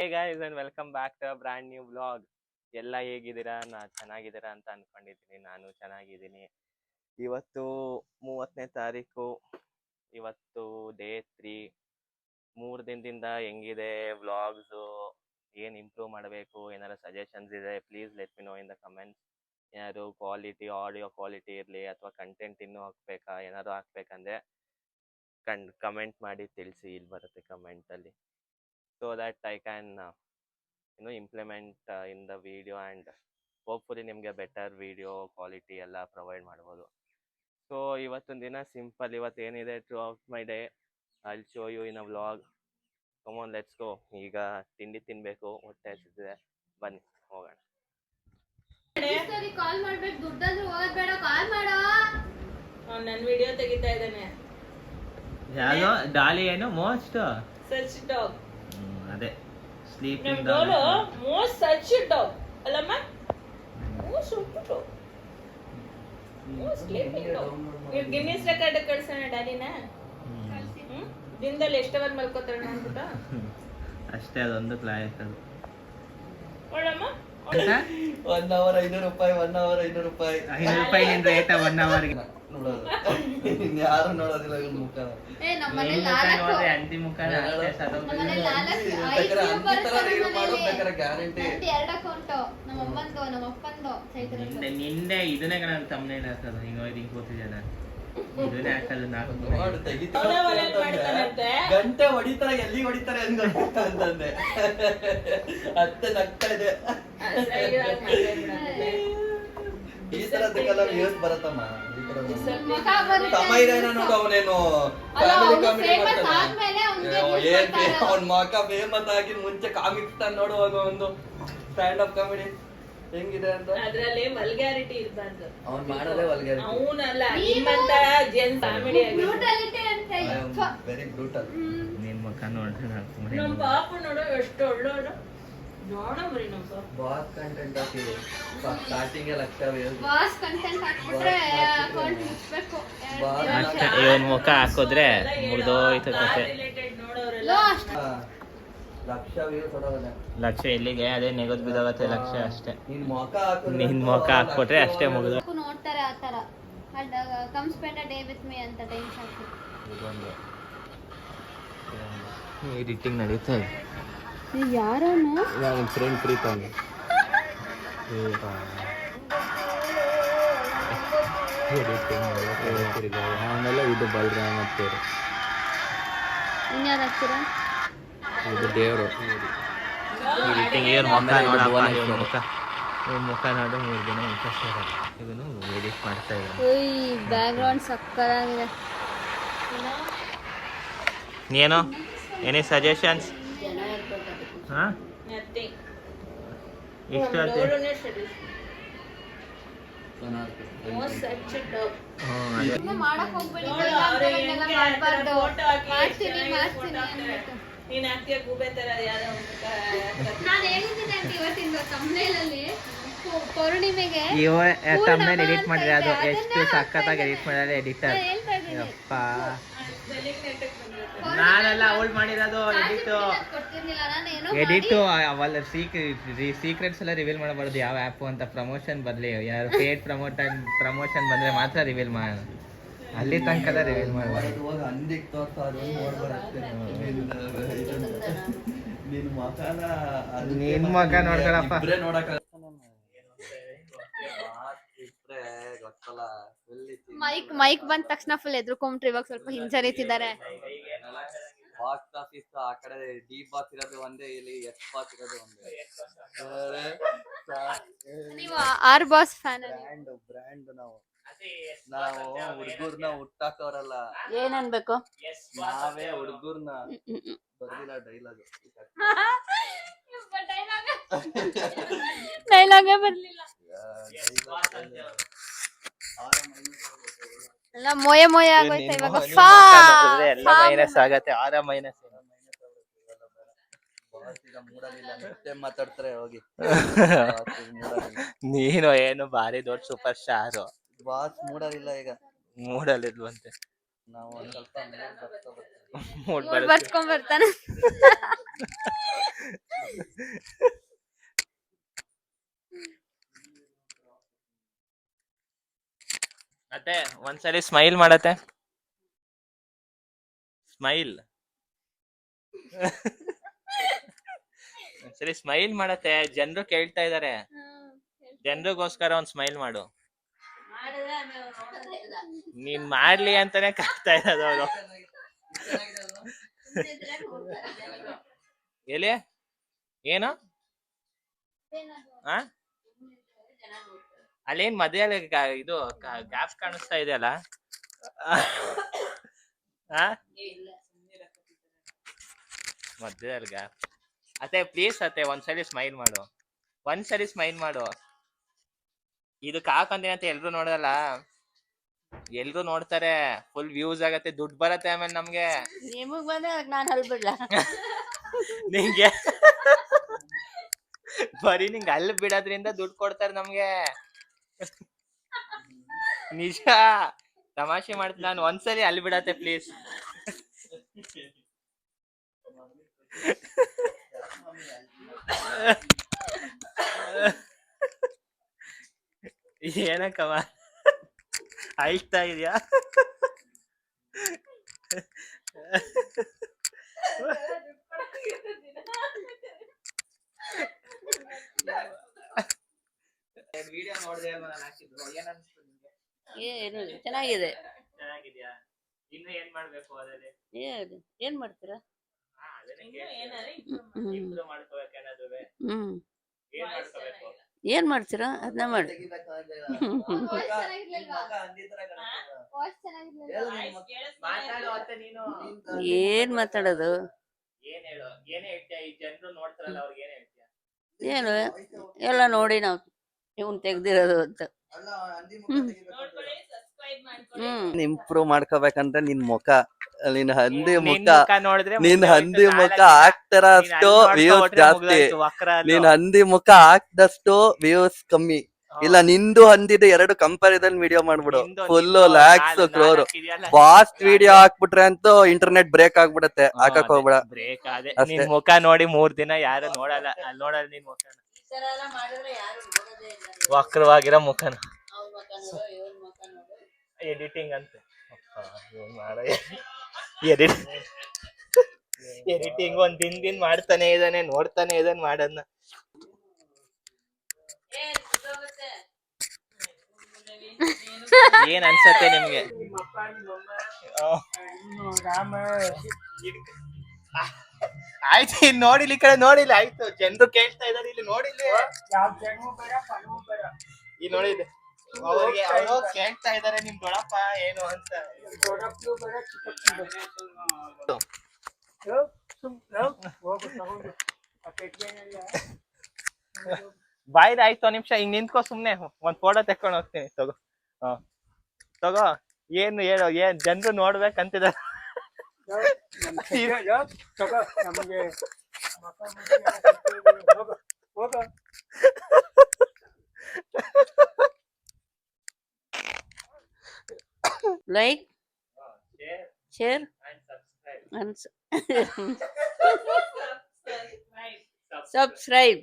Hey guys and welcome back to brand new vlog. ಎಲ್ಲ ಹೇಗಿದ್ದೀರಾ? ಚೆನ್ನಾಗಿದ್ದೀರಾ ಅಂತ ಅನ್ಕೊಂಡಿದ್ದೀನಿ. ನಾನು ಚೆನ್ನಾಗಿದ್ದೀನಿ. ಇವತ್ತು 30ನೇ ತಾರೀಕು. ಇವತ್ತು ಡೇ 3. 3 ದಿನದಿಂದ ಹೆಂಗಿದೆ ವ್ಲಾಗ್ಸು, ಏನು ಇಂಪ್ರೂವ್ ಮಾಡಬೇಕು, ಏನಾರು ಸಜೆಷನ್ಸ್ ಇದೆ please let me no in the comments. ಏನಾದ್ರು ಕ್ವಾಲಿಟಿ, ಆಡಿಯೋ ಕ್ವಾಲಿಟಿ ಇರಲಿ ಅಥವಾ ಕಂಟೆಂಟ್ ಇನ್ನೂ ಹಾಕ್ಬೇಕಾ, ಏನಾದ್ರು ಹಾಕ್ಬೇಕಂದ್ರೆ ಕಮೆಂಟ್ ಮಾಡಿ ತಿಳಿಸಿ. ಇಲ್ಲಿ ಬರುತ್ತೆ ಕಮೆಂಟಲ್ಲಿ. So that I can implement in the video and hopefully ನಿಮಗೆ ಬೆಟರ್ ವಿಡಿಯೋ ಕ್ವಾಲಿಟಿ ಎಲ್ಲ ಪ್ರೊವೈಡ್ ಮಾಡ್ಬೋದು. ಸೊ ಇವತ್ತೊಂದು ದಿನ ಸಿಂಪಲ್. ಇವತ್ತು ಏನಿದೆ throughout my day I will show you in a vlog. Come on let's go. ಈಗ ತಿಂಡಿ ತಿನ್ನಬೇಕು, ಹೊಟ್ಟೆ ಹಸಿದಿದೆ, ಬನ್ನಿ ಹೋಗೋಣ. ಕಾಲ್ ಮಾಡ್ಬೇಕು, ದುಡ್ಡಾದ್ರೂ ಹೋಗೋದ್ ಬೇಡ, ಕಾಲ್ ಮಾಡೋ. ನನ್ನ ವಿಡಿಯೋ ತೆಗಿತಾ ಇದ್ದಾನೆ. ಯಾವ್ದೋ ಡಾಲಿ ಏನು ಮೋಸ್ಟ್ ಸರ್ಚ್ ಡಾಗ್. ಅದೇ ಸ್ಲೀಪಿಂಗ್ ನಮ್ಮ ಡೋಲು ಮೋಸ್ಟ್ ಸರ್ಚ್ ಡಾಗ್ ಅಲ್ಲಮ್ಮ. Most dog, most sleeping dog. ನೀವು ಗಿನ್ನಿಸ್ ರೆಕಾರ್ಡ್ ಕಳ್ಸೋಣ ಡಾಲಿನ. ದಿನದಲ್ಲಿ ಎಷ್ಟು ಅವರ್ ಮಲ್ಕೋತಾಳೆ ಅಂದ್ಬಿಟ್ಟು ಅಷ್ಟೇ. ಅದೊಂದು ಕ್ಲಾಸ್ ಅದು. ನೋಡಮ್ಮ, 1 hour 500 ರೂಪಾಯಿ, 1 hour 500 ರೂಪಾಯಿ. 500 ರೂಪಾಯಿ ನಿಂದ ರೇಟ್ 1 ಅವರ್ಗೆ ನೋಡೋದು ಯಾರು ನೋಡೋದಿಲ್ಲ ಇವ್ನ ಮುಖ. ನೋಡ್ರಿ ಅಂತಿ ಮುಖನ ಅಷ್ಟೇ ಸದೋ. ಗ್ಯಾರಂಟಿ ನಿನ್ನೆ ಇದನ್ನೇ ನಾನು ತಮ್ಮನೇಲಿ ಹಾಕೋದು. ಹಿಂಗ ಹಿಂಗ್ ಕೂತಿದ್ದೆ ನಾನು, ಇದನ್ನೇ ಹಾಕೋದು. ಗಂಟೆ ಹೊಡಿತಾರೆ, ಎಲ್ಲಿ ಹೊಡಿತಾರೆ ಅಂತಂದೆ. ಅತ್ತೆ ನಗ್ತಾ ಇದೆ. ಈ ತರದಕ್ಕೆಲ್ಲ ವ್ಯೂಸ್ ಬರತ್ತಮ್ಮ. ತಮ್ಮ ಇದೇನ ನೋಡು, ಅವನೇನು ಫ್ಯಾಮಿಲಿ ಕಾಮಿಡಿ ಮಾಡ್ತಾನೆ. ಅವ್ನ ಮಕ ಫೇಮಸ್ ಆಗಿ ಮುಂಚೆ ಕಾಮಿಕ್ಸ್ ತಾನು ನೋಡುವಾಗ ಒಂದು ಸ್ಟ್ಯಾಂಡ್ ಅಪ್ ಕಾಮಿಡಿ ಹೆಂಗಿದೆ ಅಂತ. ಅದ್ರಲ್ಲಿ ವಲ್ಗ್ಯಾರಿಟಿ ಇರಬಾರ್ದು. ಅವ್ನ್ ಮಾಡೋದೇ ವಲ್ಗ್ಯಾರಿಟಿ. ಅವನಲ್ಲ, ನಿಮ್ಮಂತ ಜೆನ್ ಕಾಮಿಡಿ ವೆರಿ ಬ್ರೂಟಲ್. ನಿನ್ ಮುಖ ನೋಡ್ರಿ ನಮ್ಮ ಪಾಪು ನೋಡು ಎಷ್ಟು ಒಳ್ಳೋಡು. ನೋಡಮ್ರಿ ನಮ್ಮ ಪಾಪ. ಬಾಸ್ ಕಂಟೆಂಟ್ ಹಾಕಿದೆ. Starting lakh views. Boss content ಹಾಕ್ಬಿಟ್ರೆ ಅಕೌಂಟ್ ಮುಚ್ಚಬೇಕು. ಇವನ್ ಮುಖ ಹಾಕಿದ್ರೆ ಮುಗ್ದೋಯ್ತು ಕತೆ. ರಿಲೇಟೆಡ್ ನೋಡೋರೆಲ್ಲ ಲೋ ಅಷ್ಟು ಲಕ್ಷ ವ್ಯೂಸ್ ಹೊಡೋನೆ. ಲಕ್ಷ ಎಲ್ಲಿಗೆ? ಅದೇ ನೆಗೋದ್ ಬಿದ್ದೋಗತ್ತೆ ಲಕ್ಷ ಅಷ್ಟೇ. ನಿನ್ ಮುಖ ಹಾಕಿದ್ರೆ, ನಿನ್ ಮುಖ ಹಾಕ್ಬಿಟ್ರೆ ಅಷ್ಟೇ ಮುಗ್ದು. ನೋಡ್ತಾರೆ ಆ ತರ. And come spend a day with me ಅಂತ ಟೈಮ್ಸ್ ಹಾಕಿ. ಎಡಿಟಿಂಗ್ ನಡೀತಾ ಇದೆ. ಯಾರನ್ನ ನನ್ನ ಫ್ರೆಂಡ್ ಪ್ರೀತಮ್. ಆಮೇಲೆ ಇದು ಬಲರಾಮ್ ಮತ್ತೆ ಇನ್ಯಾರು ಹಾಕ್ತೀರಾ? ಇದು ದೇವರು. ಎಡಿಟಿಂಗ್ ಇವ್ರ ಮುಖ ನೋಡಪ್ಪ, ಇವ್ರ ಮುಖ ನೋಡು. 3 ದಿನ ಮುಖ ಸೇರೋದು. ಇದನ್ನು ಎಡಿಟ್ ಮಾಡ್ತಾ ಇದ್ದೀನಿ. ಓಯ್ ಬ್ಯಾಕ್ ಗ್ರೌಂಡ್ ಸಕ್ಕತ್ತಾಗಿದೆ. ನೀನು ಎನಿ ಸಜೆಷನ್ಸ್? ಹಾಂ ನಥಿಂಗ್. ಇಷ್ಟು ಡೋಲುನೇ ಸರಿ. Most search dog. ಸುಮ್ನೆ ಮಾಡಕ್ ಹೋಗ್ಬೇಡಿ, ನೋಡು, ಇಲ್ಲ ಅವ್ರು ಅಂತವೆಲ್ಲ ಹೆಂಗೆ ಮಾಡ್ಬಾರ್ದು. ಫೋಟೋ ಹಾಕಿ ಮಾಡ್ತೀನಿ ಚೆನ್ನಾಗಿ ಅಂದ್ಬಿಟ್ಟು. ನೀನ್ ಹಾಕ್ತೀಯ ಗೂಬೆ ತರ ಯಾರೋ ನಾನು ಹೇಳಿದ್ದೀನಿ ಅಂತ ಇವತ್ತಿಂದ thumbnail-ಅಲ್ಲಿ ಪೌರ್ಣಿಮೆಗೆ ತಮ್ಮನೇಲಿ ಎಡಿಟ್ ಮಾಡಿದ್ರೆ ಅದು ಎಷ್ಟು ಸಖತ್ತಾಗಿ ಎಡಿಟ್ ಮಾಡಿದ್ರೆ ಎಡಿಟರ್. ಹೇಳ್ತಾ ಇದ್ದೀನಿ. ಯಪ್ಪ, ಸ್ಪೆಲ್ಲಿಂಗ್ ನೆಟ್ಟಕ್ಕೆ ಬಂದಿರುತ್ತೆ. ನಾನೆಲ್ಲ ಅವಳು ಮಾಡಿರೋದು ಎಡಿಟು. ಕೊಡ್ತಿರ್ಲಿಲ್ಲ, ನಾನು ಏನೋ ಎಡಿಟು ಅವಲ್ಲ ಸೀಕ್ರೆಟ್ಸ್ ಎಲ್ಲ ರಿವೀಲ್ ಮಾಡಬಾರ್ದು. ಯಾವ ಆ್ಯಪು ಅಂತ ಪ್ರಮೋಷನ್ ಬರಲಿ, ಯಾರು ಪೇಡ್ ಪ್ರಮೋಷನ್ ಬಂದರೆ ಮಾತ್ರ ರಿವೀಲ್ ಮಾಡೋಣ. ಅಲ್ಲಿ ತನಕ ರಿವೀಲ್ ಮಾಡಬಾರ್ದು. ಇವಾಗ ಅಂದಿಗೆ ತೋರ್ಸೋದು ನೋಡ್ಬಾರಷ್ಟೇ. ನಿನ್ ಮಕನ ನಿನ್ ಮಕ ನೋಡ್ಕೊಳಪ್ಪ. ಇಬ್ರೇ ನೋಡಕ ಗೊತ್ತಲ್ಲ. ಮೈಕ್ ಬಂದ ತಕ್ಷಣ ಫುಲ್ ಎದ್ರುಕೊಂಡ್ರು. ಇವಾಗ ಸ್ವಲ್ಪ ಹಿಂಜರಿತಿದ್ದಾರೆ. ಬಾಕ್ಸ್ ಆಫೀಸ್ ಆ ಕಡೆ ಡಿ ಬಾಕ್ಸ್ ಇರೋದು ಒಂದೇ, ಇಲ್ಲಿ ಎಸ್ ಬಾಕ್ಸ್ ಇರೋದು ಒಂದೇ. ನೀವು ಆರ್ ಬಾಸ್ ಫ್ಯಾನ್? ಬ್ರ್ಯಾಂಡ್ ನಾವು ಹುಡುಗರ್ನ ಹುಟ್ಟಾಕವ್ರಲ್ಲ. ಏನನ್ಬೇಕು? ನಾವೇ ಹುಡುಗರ್ನ. ಬರ್ದಿಲ್ಲ ಡೈಲಾಗ್. ಡೈಲಾಗೇ ಬರ್ಲಿಲ್ಲ. ಎಲ್ಲ ಮೊಯ ಆಗೋಯ್ತು ಇವಾಗ. ಮೈನಸ್ ಆಗತ್ತೆ. ಮಾತಾಡ್ತಾರೆ ಹೋಗಿ. ನೀನು ಏನು ಭಾರಿ ದೊಡ್ಡ ಸೂಪರ್ ಸ್ಟಾರ್. ಬಾಸ್ ಮೂಡಲಿಲ್ಲ ಈಗ. ಮೂಡಲಿದ್ವಂತೆ. ನಾವು ಒಂದ್ ಸ್ವಲ್ಪ ಮೂಡ್ ಇವ್ರು ಬರುತ್ತೆ ಬರ್ಸ್ಕೊಂಡ್ ಬರ್ತಾನೆ. ಮತ್ತೆ ಒಂದ್ಸಲಿ ಸ್ಮೈಲ್ ಮಾಡತ್ತೆ, ಸ್ಮೈಲ್. ಒಂದ್ಸಲಿ ಸ್ಮೈಲ್ ಮಾಡತ್ತೆ, ಜನರು ಕೇಳ್ತಾ ಇದಾರೆ, ಜನರಿಗೋಸ್ಕರ ಒಂದ್ ಸ್ಮೈಲ್ ಮಾಡು. ನೀನ್ ಮಾಡ್ಲಿ ಅಂತಾನೆ ಕಾಯ್ತಾ ಇರೋದು ಅವರು. ಎಲ್ಲಿ ಏನು ಆ ಅಲ್ಲೇನ್ ಮಧ್ಯ ಇದು ಗ್ಯಾಪ್ ಕಾಣಿಸ್ತಾ ಇದೆಯಲ್ಲ, ಆ ಮಧ್ಯದಲ್ಲಿ ಗ್ಯಾಪ್. ಅತ್ತೆ ಪ್ಲೀಸ್ ಅತ್ತೆ ಒಂದ್ಸಲಿ ಸ್ಮೈಲ್ ಮಾಡು, ಒಂದ್ಸಲಿ ಸ್ಮೈಲ್ ಮಾಡು. ಇದಕ್ಕೆ ಹಾಕಂತೀನಿ ಅಂತ ಎಲ್ರು ನೋಡಲ್ಲ, ಎಲ್ರು ನೋಡ್ತಾರೆ, ಫುಲ್ ವ್ಯೂಸ್ ಆಗತ್ತೆ, ದುಡ್ಡು ಬರತ್ತೆ ಆಮೇಲೆ ನಮ್ಗೆ. ನಿಮಗ್ ಬಂದ್ರೆ ನಾನು ಅಲ್ಬಿಡ್ಲ. ನಿಂಗೆ ಬರೀ ನಿಂಗೆ ಅಲ್ಲಿ ಬಿಡೋದ್ರಿಂದ ದುಡ್ಡು ಕೊಡ್ತಾರೆ ನಮ್ಗೆ. ನಿಜ, ತಮಾಷೆ ಮಾಡ್ತೀನಿ ನಾನು. ಒಂದ್ಸಲಿ ಅಲ್ಲಿ ಬಿಡತ್ತೆ ಪ್ಲೀಸ್. ಏನಕ್ಕವ ಅಳ್ತಾ ಇದೆಯಾ? ವಿಡಿಯೋ ನೋಡಿದೆ ನಾನು ಹಾಕಿದ್ದು, ಏನನ್ಸ್ತು ನಿಮ್ಗೆ? ಏನು ಚೆನ್ನಾಗಿದೆ. ಚೆನ್ನಾಗಿದ್ಯಾ? ಇನ್ನು ಏನ್ ಮಾಡ್ಬೇಕು ಅದ್ರಲ್ಲಿ? ಏನ್ ಮಾಡ್ತೀರಾ? ಇಂಪ್ರೂವ್ ಮಾಡ್ಕೋಬೇಕೇನಾದ್ರು? ಏನ್ ಮಾಡ್ಕೋಬೇಕು? ಏನ್ ಮಾಡ್ತೀರಾ ಅದನ್ನ ಮಾಡಿ. ಮಾತಾಡು ಅತ್ತೆ ನೀನು. ಏನ್ ಮಾತಾಡೋದು? ಏನ್ ಹೇಳು, ಏನ್ ಹೇಳ್ತೀಯ? ಈ ಜನರು ನೋಡ್ತಾರಲ್ಲ ಅವ್ರಿಗೆ ಏನ್ ಹೇಳ್ತೀಯ? ಏನು ಎಲ್ಲ ನೋಡಿ ನಾವು ಇವನ್ ತೆಗ್ದಿರೋದು ಅಂತ. ಇಂಪ್ರೂವ್ ಮಾಡ್ಕೋಬೇಕಂದ್ರೆ ನಿನ್ ಮುಖ, ನಿನ್ ಹಂದಿ ನಿನ್ ಮುಖ, ಮುಖ ನೋಡಿದ್ರೆ ನಿನ್ ಹಂದಿ ಮುಖ ಹಾಕ್ತಾರ ಅಷ್ಟು ವ್ಯೂಸ್ ಜಾಸ್ತಿ, ನಿನ್ ಹಂದಿ ಮುಖ ಹಾಕ್ದಷ್ಟು ವ್ಯೂಸ್ ಕಮ್ಮಿ. ಇಲ್ಲ ನಿಂದು ಹಂದಿದು ಎರಡು ಕಂಪ್ಯಾರಿಸನ್ ವಿಡಿಯೋ ಮಾಡ್ಬಿಡು, full lakhs crore fast video ಹಾಕ್ಬಿಟ್ರೆ ಅಂತೂ ಇಂಟರ್ನೆಟ್ ಬ್ರೇಕ್ ಆಗ್ಬಿಡತ್ತೆ, ಹಾಕಕ್ ಹೋಗ್ಬೇಡ. ಬ್ರೇಕ್ ಅದೇ ಅಷ್ಟೇ. ನಿನ್ ಮುಖ ನೋಡಿ 3 ದಿನ ಯಾರು ನೋಡಲ್ಲ, ಅಲ್ಲಿ ನೋಡಲ್ಲ ನಿನ್ ಮುಖ, ವಕ್ರವಾಗಿರೋ ಮುಖನ. ಎಡಿಟಿಂಗ್ ಅಂತ ಎಡಿಟಿಂಗ್ ಒಂದ್ ದಿನ ಮಾಡ್ತಾನೆ ಇದಾನೆ, ನೋಡ್ತಾನೆ ಇದಾನೆ ಮಾಡೋದ್ನ. ಏನ್ ಅನ್ಸತ್ತೆ ನಿಮ್ಗೆ? ಆಯ್ತು, ಇಲ್ಲಿ ನೋಡಿಲ್ಲ, ಈ ಕಡೆ ನೋಡಿಲ್ಲ, ಆಯ್ತು ಜನರು ಕೇಳ್ತಾ ಇದಾರೆ, ಇಲ್ಲಿ ನೋಡಿಲ್ಲ, ಇಲ್ಲಿ ನೋಡಿಲ್ಲ, ಅವ್ರಿಗೆ ಅವರು ಕೇಳ್ತಾ ಇದಾರೆ ನಿಮ್ ದೊಡ್ಡಪ್ಪ ಏನು ಅಂತ. ಬಾಯ್ದು ಆಯ್ತು, ಒಂದ್ ನಿಮಿಷ ಹಿಂಗ್ ನಿಂತ್ಕೋ, ಸುಮ್ನೆ ಒಂದ್ ಫೋಟೋ ತೆಕ್ಕೊಂಡು ಹೋಗ್ತೀನಿ. ತಗೋ, ತಗೋ. ಏನು ಹೇಳೋ, ಏನ್ ಜನರು ನೋಡ್ಬೇಕಂತಿದ? Like, share and subscribe. Subscribe.